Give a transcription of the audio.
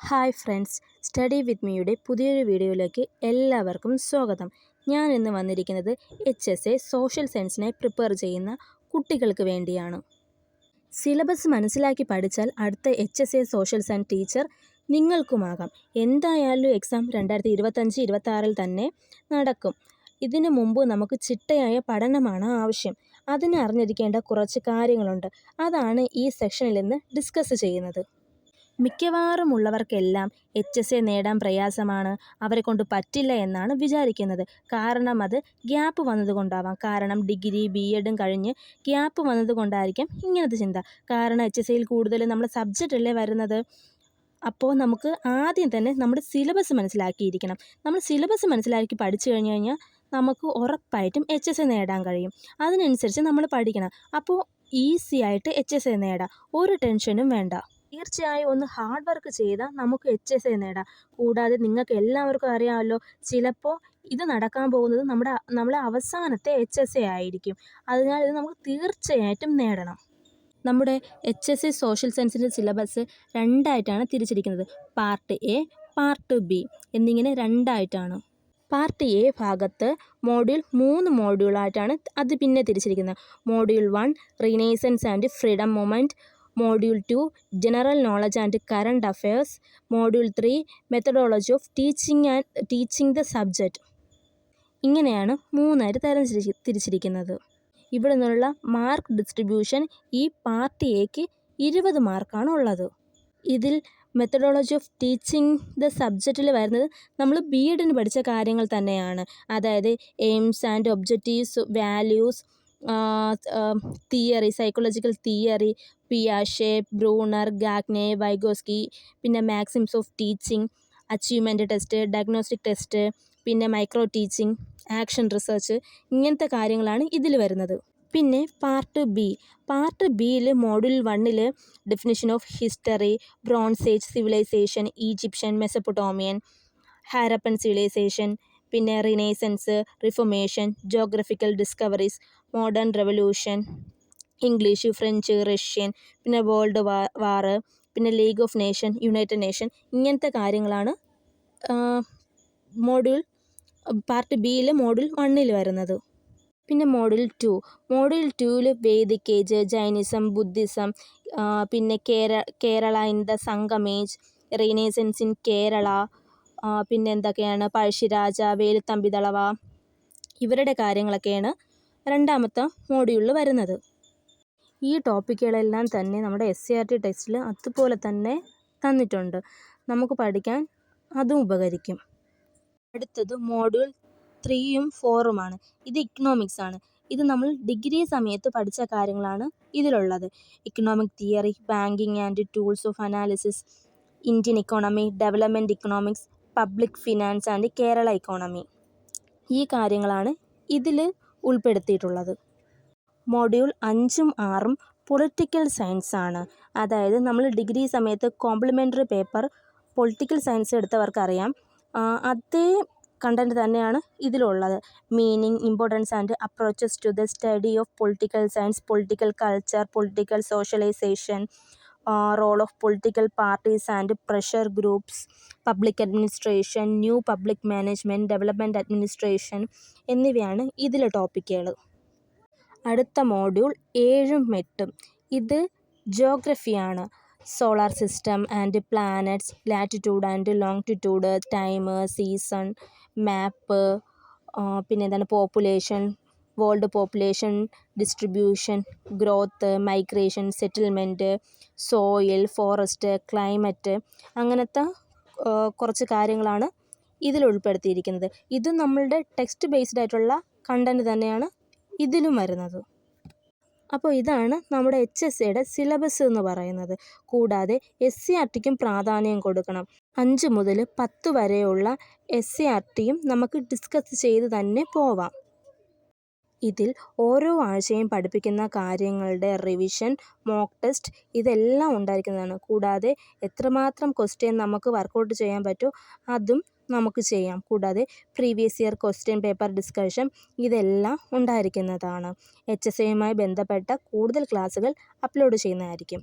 Hi friends, study വിത്ത് മീയുടെ പുതിയൊരു വീഡിയോയിലേക്ക് എല്ലാവർക്കും സ്വാഗതം. ഞാൻ ഇന്ന് വന്നിരിക്കുന്നത് HSA സോഷ്യൽ സയൻസിനെ പ്രിപ്പയർ ചെയ്യുന്ന കുട്ടികൾക്ക് വേണ്ടിയാണ്. സിലബസ് മനസ്സിലാക്കി പഠിച്ചാൽ അടുത്ത HSA സോഷ്യൽ സയൻസ് ടീച്ചർ നിങ്ങൾക്കുമാകാം. എന്തായാലും എക്സാം 2025-26 തന്നെ നടക്കും. ഇതിനു മുമ്പ് നമുക്ക് ചിട്ടയായ പഠനമാണ് ആവശ്യം. അതിന് അറിഞ്ഞിരിക്കേണ്ട കുറച്ച് കാര്യങ്ങളുണ്ട്. അതാണ് ഈ സെക്ഷനിൽ നിന്ന് ഡിസ്കസ് ചെയ്യുന്നത്. മിക്കവാറും ഉള്ളവർക്കെല്ലാം HSA നേടാൻ പ്രയാസമാണ്, അവരെ കൊണ്ട് പറ്റില്ല എന്നാണ് വിചാരിക്കുന്നത്. കാരണം അത് ഗ്യാപ്പ് വന്നതുകൊണ്ടാവാം. കാരണം ഡിഗ്രി BEd കഴിഞ്ഞ് ഗ്യാപ്പ് വന്നതുകൊണ്ടായിരിക്കാം ഇങ്ങനത്തെ ചിന്ത. കാരണം HSAയിൽ കൂടുതൽ നമ്മുടെ സബ്ജക്റ്റ് അല്ലേ വരുന്നത്. അപ്പോൾ നമുക്ക് ആദ്യം തന്നെ നമ്മുടെ സിലബസ് മനസ്സിലാക്കിയിരിക്കണം. നമ്മൾ സിലബസ് മനസ്സിലാക്കി പഠിച്ചു കഴിഞ്ഞാൽ നമുക്ക് ഉറപ്പായിട്ടും HSA നേടാൻ കഴിയും. അതിനനുസരിച്ച് നമ്മൾ പഠിക്കണം. അപ്പോൾ ഈസി ആയിട്ട് HSA നേടാം, ഒരു ടെൻഷനും വേണ്ട. തീർച്ചയായും ഒന്ന് ഹാർഡ് വർക്ക് ചെയ്താൽ നമുക്ക് HSA നേടാം. കൂടാതെ നിങ്ങൾക്ക് എല്ലാവർക്കും അറിയാമല്ലോ, ചിലപ്പോൾ ഇത് നടക്കാൻ പോകുന്നത് നമ്മളെ അവസാനത്തെ HSA ആയിരിക്കും. അതിനാൽ ഇത് നമുക്ക് തീർച്ചയായിട്ടും നേടണം. നമ്മുടെ HSA സോഷ്യൽ സയൻസിൻ്റെ സിലബസ് രണ്ടായിട്ടാണ് തിരിച്ചിരിക്കുന്നത്. പാർട്ട് A, പാർട്ട് B എന്നിങ്ങനെ രണ്ടായിട്ടാണ്. പാർട്ട് A ഭാഗത്ത് മോഡ്യൂൾ 3 മോഡ്യൂളായിട്ടാണ് അത് പിന്നെ തിരിച്ചിരിക്കുന്നത്. Module 1 renaissance and freedom movement, module 2 general knowledge and current affairs, module 3 methodology of teaching the subject. ഇങ്ങനെയാണ് മൂന്നായിട്ട് തിരിച്ചിരിക്കുന്നത്. ഇവിടെ നിന്നുള്ള മാർക്ക് ഡിസ്ട്രിബ്യൂഷൻ ഈ പാർട്ട് Aക്ക് 20 മാർക്കാണ് ഉള്ളത്. ഇതിൽ മെത്തഡോളജി ഓഫ് ടീച്ചിങ് ദ സബ്ജക്റ്റിൽ വരുന്നത് നമ്മൾ BEdന് പഠിച്ച കാര്യങ്ങൾ തന്നെയാണ്. അതായത് AIIMS and objectives, values, theory, psychological theory, പിയാഷെ, ബ്രൂണർ, ഗാഗ്നെ, വൈഗോസ്കി, പിന്നെ maxims of teaching, achievement test, diagnostic test, പിന്നെ മൈക്രോ ടീച്ചിങ്, ആക്ഷൻ റിസർച്ച്, ഇങ്ങനത്തെ കാര്യങ്ങളാണ് ഇതിൽ വരുന്നത്. പിന്നെ പാർട്ട് ബിയിൽ module 1 definition of history, bronze age civilisation, Egyptian, Mesopotamian, Harappan civilisation, പിന്നെ renaissance, reformation, geographical discoveries, modern revolution, English, French, Russian, പിന്നെ world war, പിന്നെ league of nation, united nation, ഇങ്ങനത്തെ കാര്യങ്ങളാണ് പാർട്ട് ബിയിൽ മോഡ്യൂൾ 1 വരുന്നത്. പിന്നെ module 2 Vedic age, Jainism, Buddhism, പിന്നെ Kerala in the Sangam age, renaissance in Kerala, പിന്നെ എന്തൊക്കെയാണ് പഴശ്ശിരാജ, വേലുത്തമ്പിദളവ, ഇവരുടെ കാര്യങ്ങളൊക്കെയാണ് രണ്ടാമത്തെ മോഡ്യൂളിൽ വരുന്നത്. ഈ ടോപ്പിക്കുകളെല്ലാം തന്നെ നമ്മുടെ SCERT ടെക്സ്റ്റിൽ അതുപോലെ തന്നെ തന്നിട്ടുണ്ട്. നമുക്ക് പഠിക്കാൻ അതും ഉപകരിക്കും. അടുത്തത് മോഡ്യൂൾ 3ഉം 4ഉമാണ്. ഇത് ഇക്കണോമിക്സ് ആണ്. ഇത് നമ്മൾ ഡിഗ്രി സമയത്ത് പഠിച്ച കാര്യങ്ങളാണ് ഇതിലുള്ളത്. Economic theory, banking and tools of analysis, Indian economy, development economics, public finance and Kerala economy, ഈ കാര്യങ്ങളാണ് ഇതിൽ ഉൾപ്പെടുത്തിയിട്ടുള്ളത്. മോഡ്യൂൾ 5ഉം 6ഉം പൊളിറ്റിക്കൽ സയൻസ് ആണ്. അതായത് നമ്മൾ ഡിഗ്രി സമയത്ത് കോംപ്ലിമെൻ്ററി പേപ്പർ പൊളിറ്റിക്കൽ സയൻസ് എടുത്തവർക്കറിയാം, അതേ കണ്ടൻറ്റ് തന്നെയാണ് ഇതിലുള്ളത്. Meaning, importance and approaches to the study of political science, political culture, political socialisation, role of political parties and pressure groups, public administration, new public management, development administration എന്നിവയാണ് ഇതിലെ ടോപ്പിക്കുകൾ. അടുത്ത module 7ഉം 8ഉം ഇത് ജോഗ്രഫിയാണ്. Solar system and planets, latitude and longitude, time, season, map, പിന്നെ എന്താണ് population, world population distribution, growth, migration, settlement, soil, forest, climate, അങ്ങനത്തെ കുറച്ച് കാര്യങ്ങളാണ് ഇതിൽ ഉൾപ്പെടുത്തിയിരിക്കുന്നത്. ഇതും നമ്മളുടെ ടെക്സ്റ്റ് ബേസ്ഡ് ആയിട്ടുള്ള കണ്ടൻറ്റ് തന്നെയാണ് ഇതിലും വരുന്നത്. അപ്പോൾ ഇതാണ് നമ്മുടെ HSAയുടെ സിലബസ് എന്ന് പറയുന്നത്. കൂടാതെ SCERTക്കും പ്രാധാന്യം കൊടുക്കണം. 5 മുതൽ 10 വരെയുള്ള SCERTയും നമുക്ക് ഡിസ്കസ് ചെയ്ത് തന്നെ പോവാം. ഇതിൽ ഓരോ ആഴ്ചയും പഠിപ്പിക്കുന്ന കാര്യങ്ങളുടെ റിവിഷൻ, മോക്ക് ടെസ്റ്റ് ഇതെല്ലാം ഉണ്ടായിരിക്കുന്നതാണ്. കൂടാതെ എത്രമാത്രം ക്വസ്റ്റ്യൻ നമുക്ക് വർക്കൗട്ട് ചെയ്യാൻ പറ്റുമോ അതും നമുക്ക് ചെയ്യാം. കൂടാതെ previous year question paper discussion ഇതെല്ലാം ഉണ്ടായിരിക്കുന്നതാണ്. HSAയുമായി ബന്ധപ്പെട്ട കൂടുതൽ ക്ലാസ്സുകൾ അപ്ലോഡ് ചെയ്യുന്നതായിരിക്കും.